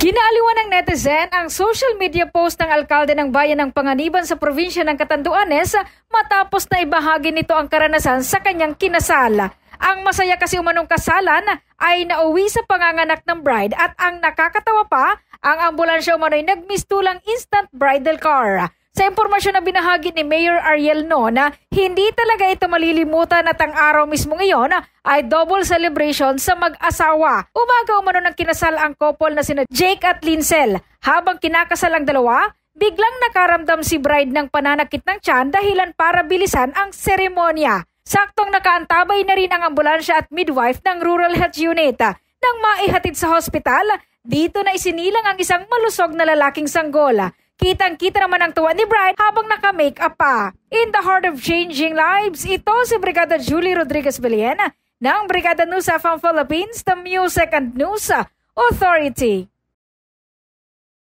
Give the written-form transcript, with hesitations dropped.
Ginaaliwan ng netizen ang social media post ng alkalde ng bayan ng Panganiban sa probinsya ng Catanduanes matapos na ibahagi nito ang karanasan sa kanyang kinasal. Ang masaya kasi umanong kasalan ay nauwi sa panganganak ng bride at ang nakakatawa pa, ang ambulansya umano'y nagmistulang instant bridal car. Sa impormasyon na binahagi ni Mayor Ariel Nona, hindi talaga ito malilimutan at ang araw mismo ngayon ay double celebration sa mag-asawa. Umaga umano ng kinasal ang couple na sina Jake at Lincel. Habang kinakasal ang dalawa, biglang nakaramdam si bride ng pananakit ng tiyan dahilan para bilisan ang seremonya. Saktong nakaantabay na rin ang ambulansya at midwife ng Rural Health Unit. Nang maihatid sa hospital, dito na isinilang ang isang malusog na lalaking sanggol. Kitang-kita naman ang tuwa ni bride habang naka-makeup pa. In the heart of changing lives, ito si Brigada Julie Rodriguez Beliena ng Brigada News FM Philippines, the Music and News Authority.